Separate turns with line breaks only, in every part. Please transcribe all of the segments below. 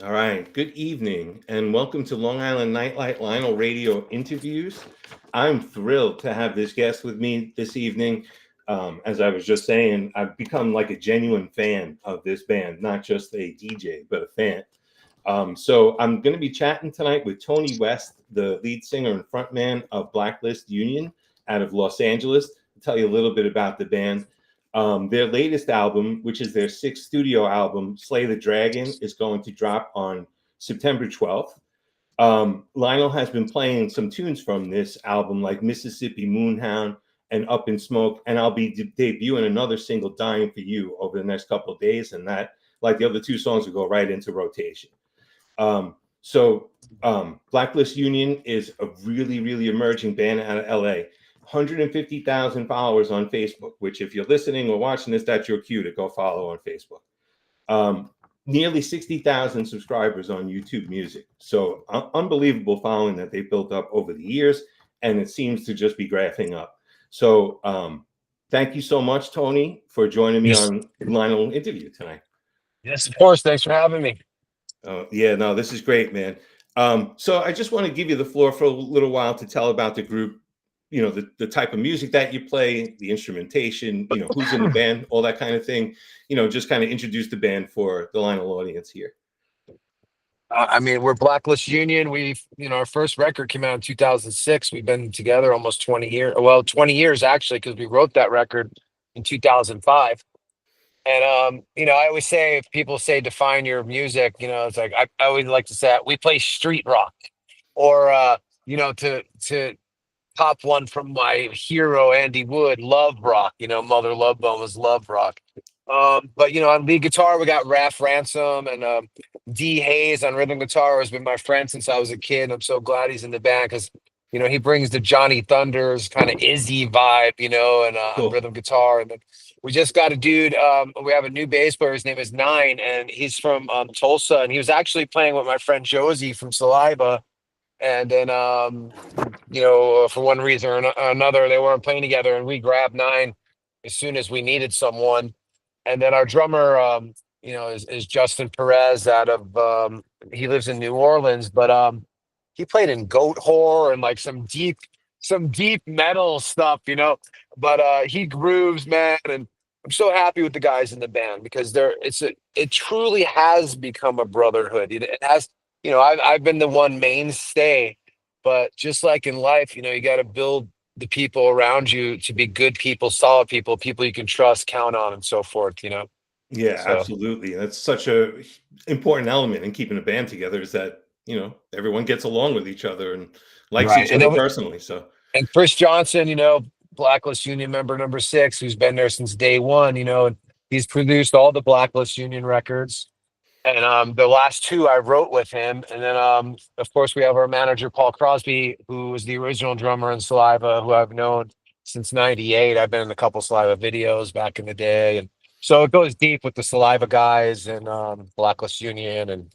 All right. Good evening and welcome to Long Island Nightlight LINL Radio interviews. I'm thrilled to have this guest with me this evening. As I was just saying, I've become like a genuine fan of this band, not just a DJ, but a fan. So I'm going to be chatting tonight with Tony West, the lead singer and frontman of Blacklist Union out of Los Angeles. I'll tell you a little bit about the band. Their latest album, which is their sixth studio album, Slay the Dragon, is going to drop on September 12th. Lionel has been playing some tunes from this album, like Mississippi Moonhound and Up in Smoke, and I'll be debuting another single, Dying for You, over the next couple of days, and that, like the other two songs, will go right into rotation. Blacklist Union is a really, really emerging band out of LA. 150,000 followers on Facebook, which if you're listening or watching this, that's your cue to go follow on Facebook. Nearly 60,000 subscribers on YouTube Music. So unbelievable following that they built up over the years, and it seems to just be graphing up. So thank you so much, Tony, for joining me on Lionel interview tonight.
Yes, of course. Thanks for having me.
Yeah, no, this is great, man. So I just want to give you the floor for a little while to tell about the group, you know, the type of music that you play, the instrumentation, you know, who's in the band, all that kind of thing, you know, just kind of introduce the band for the Lionel audience here.
We're Blacklist Union. Our first record came out in 2006. We've been together almost 20 years. Well, 20 years actually, because we wrote that record in 2005. And, I always say, if people say define your music, it's like, I always like to say we play street rock, or, to top one from my hero, Andy Wood, love rock, Mother Love Bone was love rock. But on lead guitar, we got Raph Ransom, and D Hayes on rhythm guitar has been my friend since I was a kid. I'm so glad he's in the band because, he brings the Johnny Thunders kind of Izzy vibe, and
Cool.
on rhythm guitar. And then we just got a dude, we have a new bass player. His name is Nine, and he's from Tulsa, and he was actually playing with my friend Josie from Saliva. And then, for one reason or another, they weren't playing together, and we grabbed Nine as soon as we needed someone. And then our drummer, is Justin Perez out of, he lives in New Orleans, but he played in Goat Whore and like some deep metal stuff, but he grooves, man. And I'm so happy with the guys in the band because it truly has become a brotherhood. It has. I've been the one mainstay, but just like in life, you got to build the people around you to be good people, solid people you can trust, count on, and so forth,
Yeah,
So.
Absolutely. That's such a important element in keeping a band together, is that, everyone gets along with each other and likes
Right.
each other personally. So,
And Chris Johnson, Blacklist Union member number 6, who's been there since day one, and he's produced all the Blacklist Union records. And the last 2 I wrote with him. And then, of course, we have our manager, Paul Crosby, who was the original drummer in Saliva, who I've known since 98. I've been in a couple Saliva videos back in the day. And so it goes deep with the Saliva guys and Blacklist Union and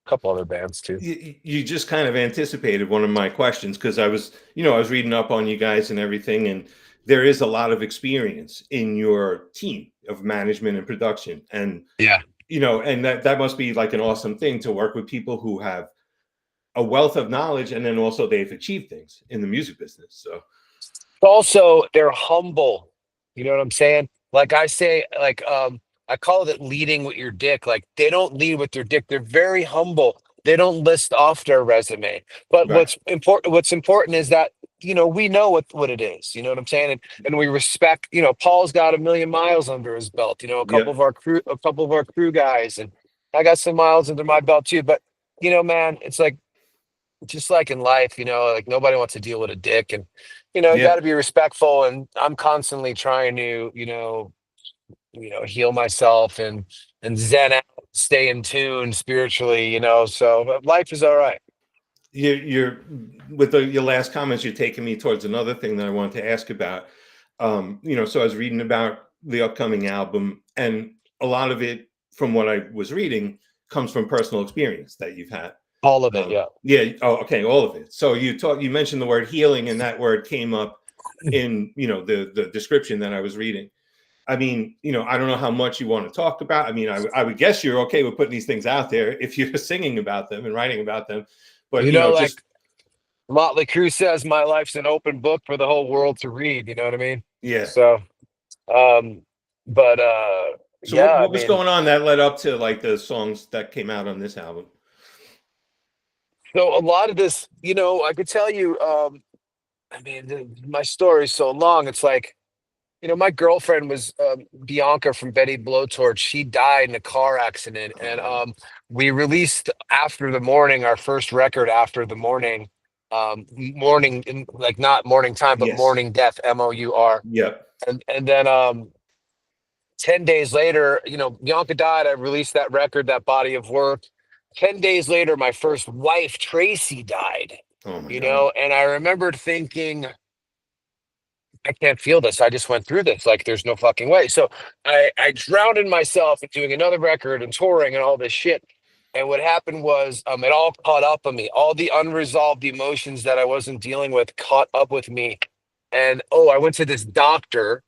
a couple other bands, too.
you just kind of anticipated one of my questions, because I was reading up on you guys and everything, and there is a lot of experience in your team of management and production. And
yeah.
And that must be like an awesome thing to work with people who have a wealth of knowledge, and then also they've achieved things in the music business. So
also they're humble. You know what I'm saying? Like I say, like I call it leading with your dick. Like they don't lead with their dick. They're very humble. They don't list off their resume. But
right.
What's important is that we know what it is. You know what I'm saying? And we respect. Paul's got 1 million miles under his belt. A couple of our crew guys, and I got some miles under my belt too. But man, it's like just like in life. Like nobody wants to deal with a dick, and you got to be respectful. And I'm constantly trying to heal myself and zen out, stay in tune spiritually. So life is all right.
You're with your last comments, you're taking me towards another thing that I wanted to ask about. So I was reading about the upcoming album, and a lot of it, from what I was reading, comes from personal experience that you've had.
All of it, yeah.
Yeah. Oh, okay. All of it. So you mentioned the word healing, and that word came up in the description that I was reading. I mean, you know, I don't know how much you want to talk about. I mean, I would guess you're okay with putting these things out there if you're singing about them and writing about them. But,
You
you
know,
know,
like
just,
Motley Crue says, my life's an open book for the whole world to read. You know what I mean?
yeah.
So, um, but
So
yeah, I
what was
mean,
going on that led up to like the songs that came out on this album?
so a lot of this, you know, I could tell you, I mean, my story's so long. It's like, you know, my girlfriend was Bianca from Betty Blowtorch. She died in a car accident, and
Oh,
we released After the Morning, our first record, After the Morning, morning, like not morning time, but
yes.
morning death, MOUR,
Yep.
and then 10 days later, you know, Bianca died. I released that record, that body of work. 10 days later, my first wife, Tracy, died.
Oh my
You
God.
know, and I remembered thinking, I can't feel this. I just went through this. Like, there's no fucking way. So I drowned in myself and doing another record and touring and all this shit. And what happened was, it all caught up on me. All the unresolved emotions that I wasn't dealing with caught up with me. And I went to this doctor,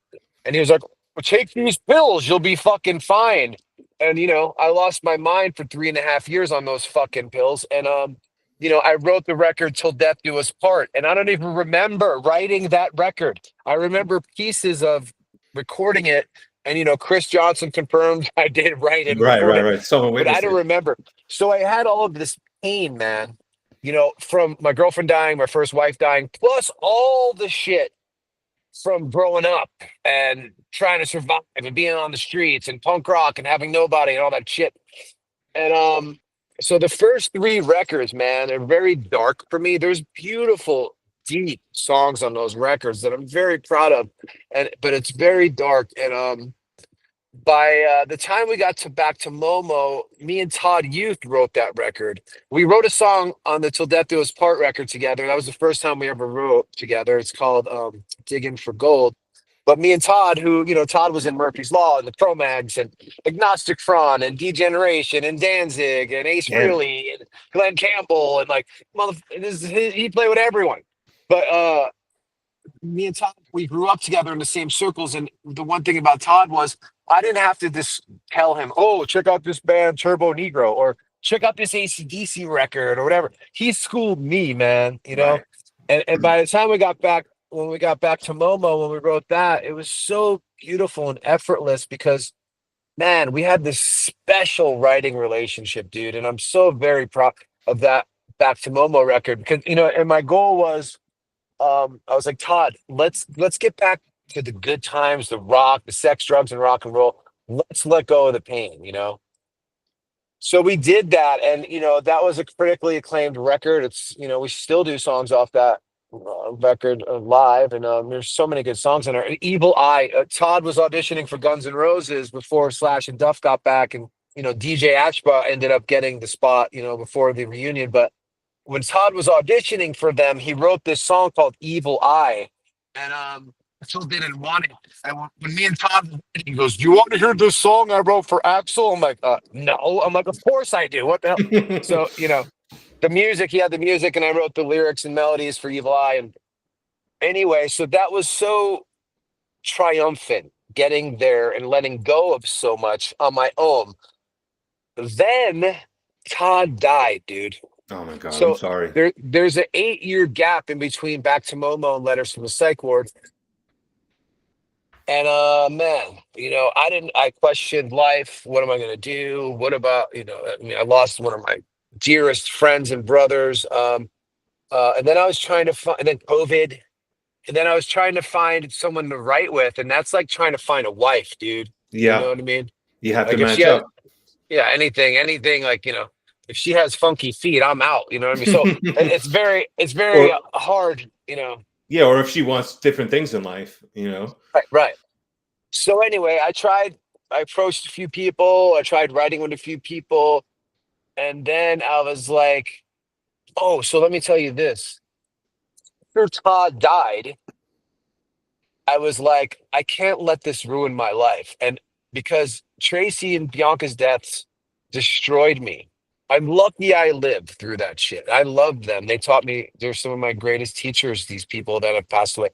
and he was like, well, take these pills, you'll be fucking fine. And you know, I lost my mind for 3.5 years on those fucking pills. And you know, I wrote the record Till Death Do Us Part, and I don't even remember writing that record. I remember pieces of recording it, and you know, Chris Johnson confirmed I did write and
Right,
record
right,
it,
right. Someone
but I
witnessed
don't
it.
remember. So I had all of this pain, man, you know, from my girlfriend dying, my first wife dying, plus all the shit from growing up and trying to survive and being on the streets and punk rock and having nobody and all that shit. And so the first three records, man, are very dark for me. There's beautiful, deep songs on those records that I'm very proud of, and but it's very dark. And by the time we got to back to Momo, me and Todd Youth wrote that record. We wrote a song on the Till Death Do Us Part record together. That was the first time we ever wrote together. It's called Digging for Gold. But me and Todd, who, you know, Todd was in Murphy's Law and the Cro-Mags and Agnostic Front and Degeneration and Danzig and Ace
Damn.
Frehley and Glenn Campbell and like, he played with everyone. But me and Todd, we grew up together in the same circles. And the one thing about Todd was I didn't have to just tell him, oh, check out this band Turbo Negro or check out this AC/DC record or whatever. He schooled me, man, you know?
Right.
And by the time we got back, when we got back to Momo, when we wrote that, it was so beautiful and effortless because, man, we had this special writing relationship, dude. And I'm so very proud of that Back to Momo record because, you know, and my goal was, I was like, Todd, let's get back to the good times, the rock, the sex, drugs, and rock and roll. Let's let go of the pain, you know. So we did that, and you know that was a critically acclaimed record. It's, you know, we still do songs off that record live, and there's so many good songs in there. Evil Eye. Todd was auditioning for Guns N' Roses before Slash and Duff got back, and you know DJ Ashba ended up getting the spot, you know, before the reunion, but when Todd was auditioning for them, he wrote this song called Evil Eye. And Phil didn't want it. And when me and Todd, he goes, do you want to hear this song I wrote for Axel? I'm like, no. I'm like, of course I do. What the hell? So, you know, the music, he had the music, and I wrote the lyrics and melodies for Evil Eye. And anyway, so that was so triumphant getting there and letting go of so much on my own. Then Todd died, dude.
Oh my God, I'm
So
sorry.
there's an 8-year gap in between Back to Momo and Letters from the Psych Ward. And man, you know, I questioned life. What am I gonna do? What about, you know, I mean, I lost one of my dearest friends and brothers. And then I was trying to find, and then COVID, and then I was trying to find someone to write with, and that's like trying to find a wife, dude. You know
Yeah,
what I mean?
you have to
Like if she
match
has,
up.
yeah, anything like, you know, if she has funky feet, I'm out. You know what I mean? So it's very
Or
hard, you know.
yeah, or if she wants different things in life, you know.
Right, right. So anyway, I approached a few people, I tried writing with a few people, and then I was like, oh, so let me tell you this. After Todd died, I was like, I can't let this ruin my life. And because Tracy and Bianca's deaths destroyed me. I'm lucky I lived through that shit. I love them. They taught me, they're some of my greatest teachers, these people that have passed away.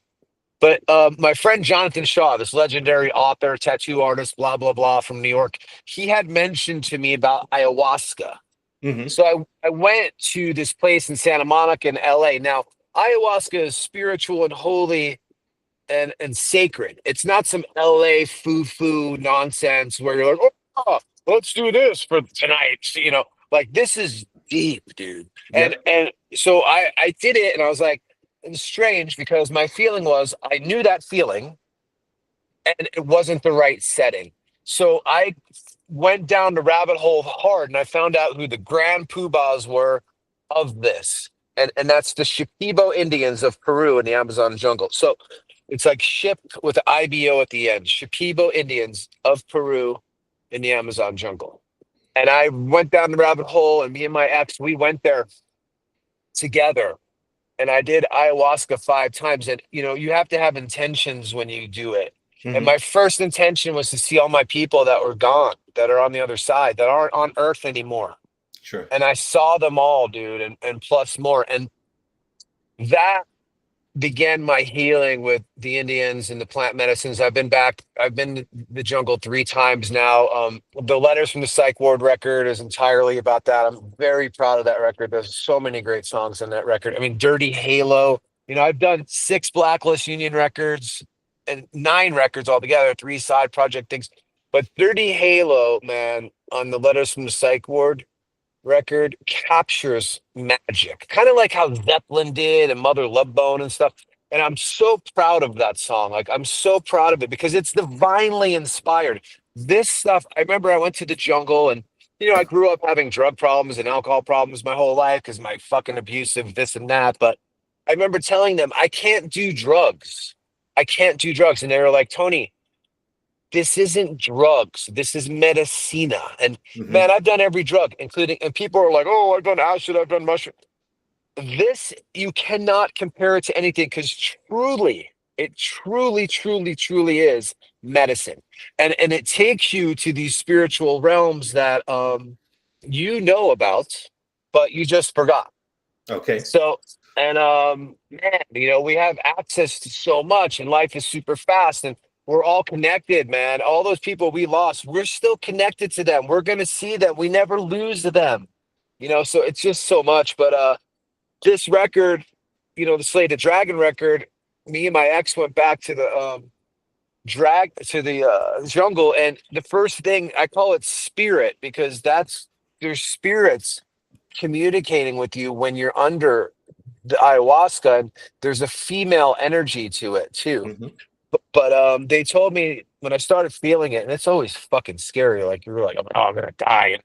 But my friend Jonathan Shaw, this legendary author, tattoo artist, blah blah blah from New York, he had mentioned to me about ayahuasca.
Hmm.
So I went to this place in Santa Monica in LA. Now, ayahuasca is spiritual and holy and sacred. It's not some LA foo-foo nonsense where you're like, oh, let's do this for tonight. You know, like this is deep, dude. And
Yep.
and so I did it and I was like, it was strange because my feeling was I knew that feeling and it wasn't the right setting. So I went down the rabbit hole hard and I found out who the grand poobahs were of this. And that's the Shipibo Indians of Peru in the Amazon jungle. So it's like ship with the IBO at the end. Shipibo Indians of Peru in the Amazon jungle. And I went down the rabbit hole and me and my ex, we went there together and I did ayahuasca 5 times. And you have to have intentions when you do it. And
Hmm.
my first intention was to see all my people that were gone, that are on the other side, that aren't on Earth anymore.
Sure.
And I saw them all, dude, and plus more. And that began my healing with the Indians and the plant medicines. I've been back. I've been to the jungle 3 times now. The Letters from the Psych Ward record is entirely about that. I'm very proud of that record. There's so many great songs on that record. I mean, Dirty Halo. I've done 6 Blacklist Union records and 9 records altogether, 3 side project things. But Dirty Halo, man, on the Letters from the Psych Ward record captures magic, kind of like how Zeppelin did and Mother Love Bone and stuff. And I'm so proud of that song. Like, I'm so proud of it because it's divinely inspired. This stuff, I remember I went to the jungle and, I grew up having drug problems and alcohol problems my whole life because my fucking abusive this and that. But I remember telling them, I can't do drugs. I can't do drugs. And they were like, Tony, this isn't drugs. This is medicina. And
Hmm.
man, I've done every drug, including, and people are like, oh, I've done acid, I've done mushroom. This, you cannot compare it to anything because truly, it truly, truly, truly is medicine. And it takes you to these spiritual realms that you know about, but you just forgot.
Okay.
So, and man, we have access to so much, and life is super fast, and we're all connected, man. All those people we lost, we're still connected to them. We're gonna see them. We never lose them. So it's just so much. But this record, the Slay the Dragon record, me and my ex went back to the jungle, and the first thing I call it spirit because that's there's spirits communicating with you when you're under the ayahuasca, and there's a female energy to it too.
Hmm.
But they told me when I started feeling it, and it's always fucking scary. Like you're like, oh, I'm gonna die.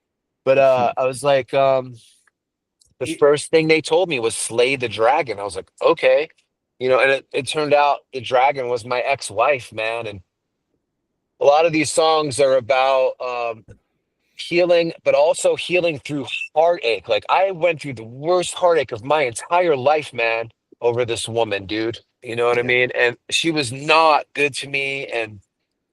But I was like, the first thing they told me was slay the dragon. I was like, okay, and it turned out the dragon was my ex-wife, man. And a lot of these songs are about healing, but also healing through heartache. Like I went through the worst heartache of my entire life, man, over this woman, dude. You know what I
Yeah.
mean? And she was not good to me. And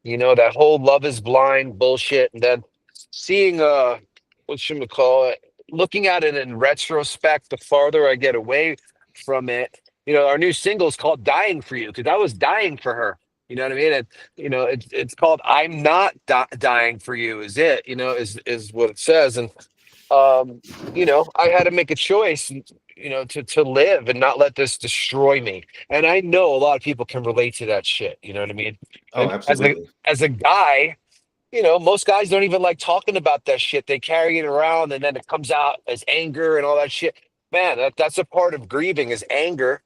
that whole love is blind bullshit. And then seeing what should we call it? Looking at it in retrospect, the farther I get away from it, our new single is called Dying for You, because I was dying for her. You know what I mean? And it's called I'm Not Dying for You, is it, is what it says. And I had to make a choice, to live and not let this destroy me. And I know a lot of people can relate to that shit. You know what I mean?
Oh,
And as a
absolutely.
as a guy, most guys don't even like talking about that shit. They carry it around and then it comes out as anger and all that shit. Man, that's a part of grieving is anger.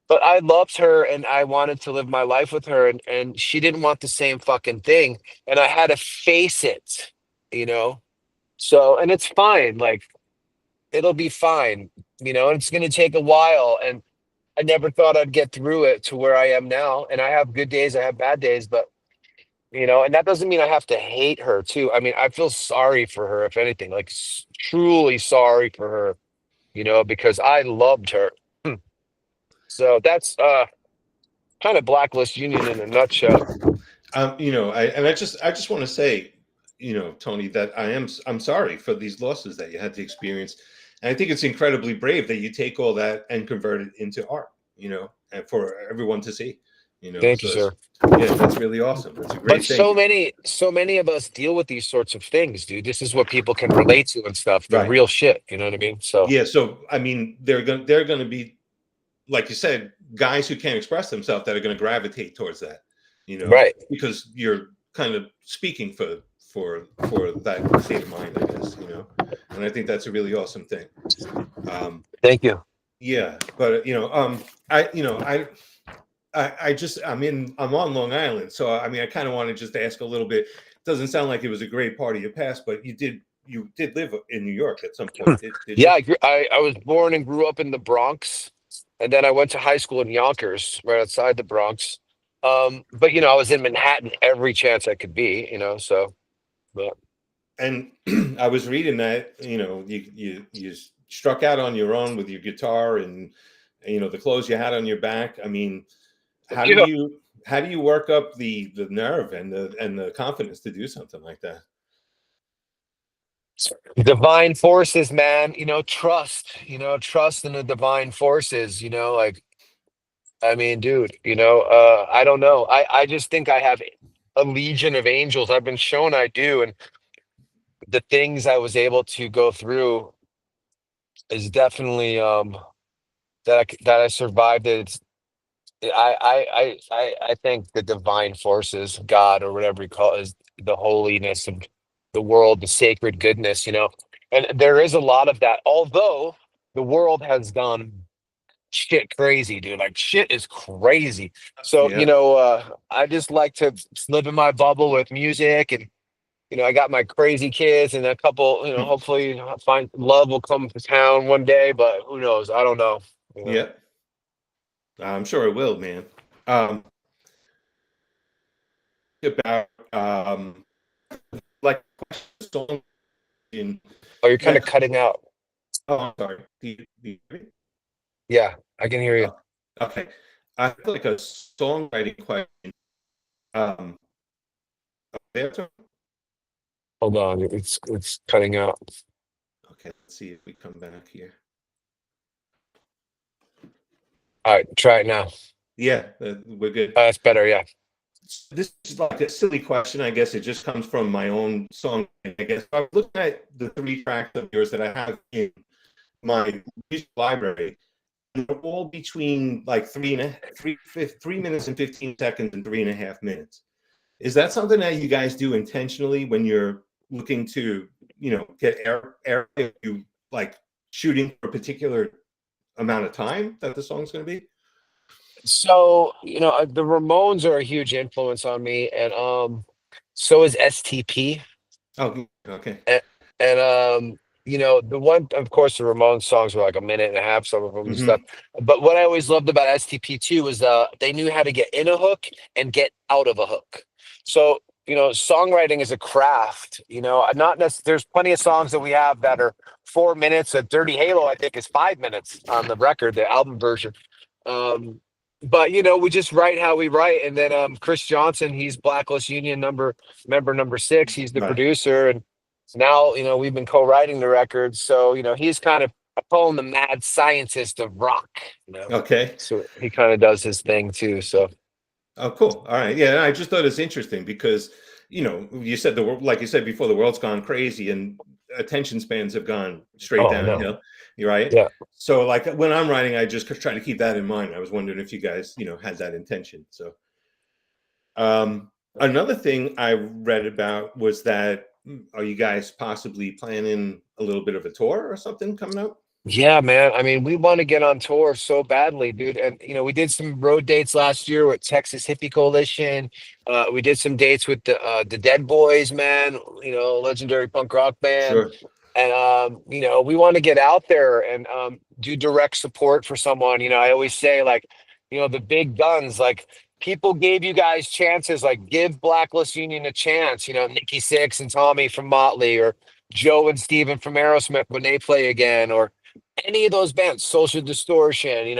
But I loved her and I wanted to live my life with her and she didn't want the same fucking thing. And I had to face it, you know? So, and it's fine. Like, it'll be fine, and it's going to take a while. And I never thought I'd get through it to where I am now. And I have good days, I have bad days, but and that doesn't mean I have to hate her too. I mean, I feel sorry for her, if anything, like truly sorry for her, because I loved her. So that's kind of Blacklist Union in a nutshell.
I just want to say, Tony, that I'm sorry for these losses that you had to experience, and I think it's incredibly brave that you take all that and convert it into art, and for everyone to see. You know,
Thank you,
so that's,
sir.
yeah, that's really awesome. That's a
But
great thing.
so many of us deal with these sorts of things, dude. This is what people can relate to and stuff. The
Right.
real shit. You know what I mean? So
Yeah. So I mean, they're gonna be, like you said, guys who can't express themselves that are gonna gravitate towards that. You know,
right.
because you're kind of speaking for that state of mind, I guess. You know, and I think that's a really awesome thing.
Thank you.
Yeah, but I you know I just I'm on Long Island, so I mean I kind of want to just ask a little bit. Doesn't sound like it was a great part of your past, but you did live in New York at some point, did
Yeah,
you?
I was born and grew up in the Bronx, and then I went to high school in Yonkers, right outside the Bronx. But I was in Manhattan every chance I could be. So but
And I was reading that you struck out on your own with your guitar and the clothes you had on your back. I mean, how do
yeah.
you how do you work up the nerve and the confidence to do something like that?
Divine forces, man. Trust. Trust in the divine forces. Like I mean, dude. I don't know. I just think I have a legion of angels. I've been shown I do, and the things I was able to go through is definitely that I survived it. I think the divine forces, God or whatever you call it, is the holiness of the world, the sacred goodness, and there is a lot of that. Although the world has gone shit crazy, dude. Like shit is crazy. So,
Yeah.
I just like to live in my bubble with music, and I got my crazy kids and a couple, hopefully I'll find love will come to town one day, but who knows? I don't know. You know.
Yeah. I'm sure it will, man. Um, about like song in
Oh, you're kind of
that.
cutting out.
Oh, I'm sorry. Do you hear me?
Yeah, I can hear you.
Oh, okay. I feel like a songwriting question. Um, there.
Hold on, it's cutting out.
Okay. Let's see if we come back here.
All right, try it now.
Yeah, we're good.
That's better. Yeah.
This is like a silly question. I guess it just comes from my own song. I guess I was looking at the 3 tracks of yours that I have in my music library. They're all between like 3 minutes and 15 seconds and 3.5 minutes. Is that something that you guys do intentionally when you're looking to, get air? You like shooting for a particular amount of time that the song's going to be?
So, the Ramones are a huge influence on me, and so is STP.
Oh, okay.
And, and the one, of course, the Ramones songs were like a minute and a half, some of them and stuff.
Hmm.
But what I always loved about STP too was they knew how to get in a hook and get out of a hook. So, songwriting is a craft, not there's plenty of songs that we have that are 4 minutes. A Dirty Halo, I think, is 5 minutes on the record, the album version. But we just write how we write. And then Chris Johnson, he's Blacklist Union member number 6. He's the
Right.
producer, and now we've been co-writing the record. So he's kind of, I call him the mad scientist of rock.
Okay.
So he kind of does his thing too. So
Oh, cool. All right. Yeah, I just thought it's interesting because, you said the world, like you said before, the world's gone crazy and attention spans have gone straight
oh no,
downhill. You're right.
yeah.
So, like when I'm writing, I just try to keep that in mind. I was wondering if you guys, had that intention. So, another thing I read about was that are you guys possibly planning a little bit of a tour or something coming up?
Yeah, man. I mean, we want to get on tour so badly, dude. And we did some road dates last year with Texas Hippie Coalition. We did some dates with the Dead Boys, man. Legendary punk rock band.
Sure.
And we want to get out there and do direct support for someone. I always say, like, the big guns, like, people gave you guys chances, like give Blacklist Union a chance. Nikki Sixx and Tommy from Motley, or Joe and Steven from Aerosmith when they play again, or any of those bands, Social Distortion,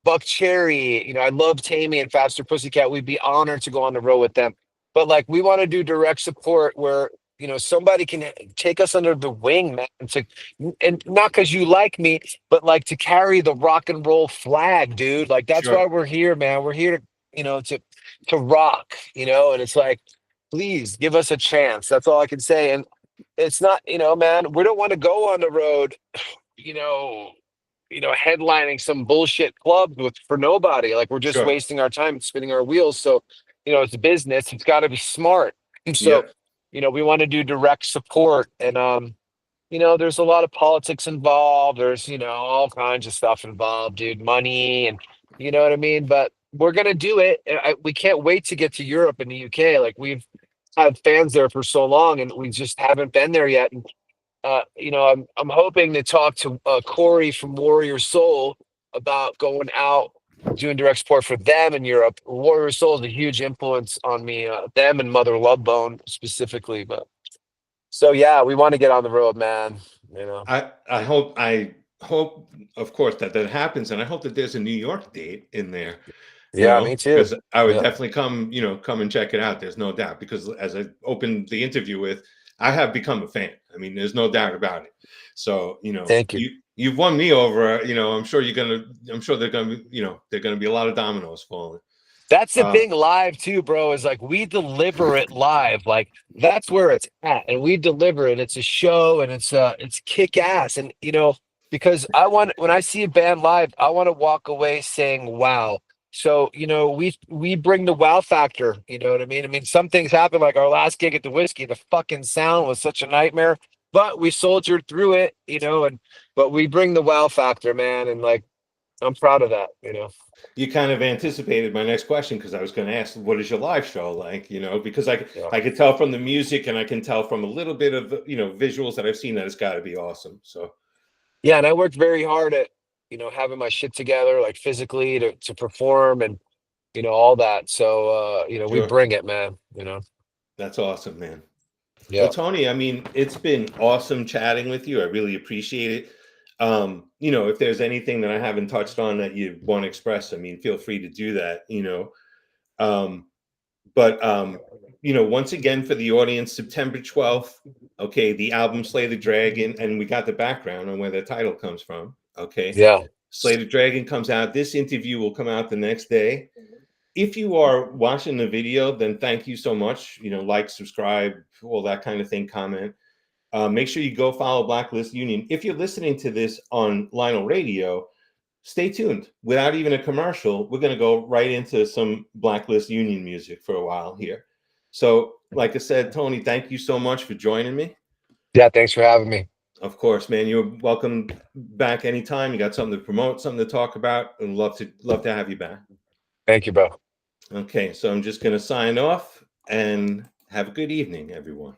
Buck Cherry, I love Tammy and Faster Pussycat. We'd be honored to go on the road with them. But like we want to do direct support where, somebody can take us under the wing, man. And not because you like me, but like to carry the rock and roll flag, dude. Like that's why
Sure.
we're here, man. We're here to to rock, and it's like, please give us a chance. That's all I can say. And it's not, man, we don't want to go on the road, you know, headlining some bullshit club for nobody. Like, we're just
Sure.
wasting our time and spinning our wheels. So, it's a business. It's got to be smart. And so,
Yep.
we want to do direct support. And, there's a lot of politics involved. There's, all kinds of stuff involved, dude, money and you know what I mean? But we're going to do it. We can't wait to get to Europe and the UK. Like, we've had fans there for so long and we just haven't been there yet. And, I'm hoping to talk to Corey from Warrior Soul about going out, doing direct support for them in Europe. Warrior Soul is a huge influence on me, them and Mother Love Bone specifically. But so yeah, we want to get on the road, man.
I hope of course that happens, and I hope that there's a New York date in there,
Yeah, me too.
because I would
Yeah.
definitely come and check it out. There's no doubt, because as I opened the interview with, I have become a fan. I mean, there's no doubt about it. So,
Thank you.
you've won me over. I'm sure they're gonna be a lot of dominoes falling.
That's the
Uh,
thing live too, bro, is like we deliver it live. Like, that's where it's at. And we deliver it. It's a show and it's kick ass. And because when I see a band live, I want to walk away saying, wow. So, we bring the wow factor, you know what I mean? I mean, some things happen, like our last gig at the Whiskey, the fucking sound was such a nightmare, but we soldiered through it, but we bring the wow factor, man. And like, I'm proud of that.
you kind of anticipated my next question, because I was going to ask, what is your live show like? Because
Yeah.
I could tell from the music, and I can tell from a little bit of visuals that I've seen, that it's got to be awesome. So
Yeah, and I worked very hard at, having my shit together, like physically to perform and, all that. So we
sure,
bring it, man,
that's awesome, man. Well,
Yeah.
Tony, I mean, it's been awesome chatting with you. I really appreciate it. If there's anything that I haven't touched on that you want to express, I mean, feel free to do that. Um, but once again, for the audience, September 12th, okay, the album Slay the Dragon, and we got the background on where the title comes from. Okay.
Yeah.
Slay the Dragon comes out. This interview will come out the next day. If you are watching the video, then thank you so much. Like, subscribe, all that kind of thing, comment. Make sure you go follow Blacklist Union. If you're listening to this on LINL Radio, stay tuned. Without even a commercial, we're going to go right into some Blacklist Union music for a while here. So, like I said, Tony, thank you so much for joining me.
Yeah. Thanks for having me.
Of course, man. You're welcome back anytime. You got something to promote, something to talk about, and love to have you back.
Thank you, bro.
Okay, so I'm just going to sign off, and have a good evening, everyone.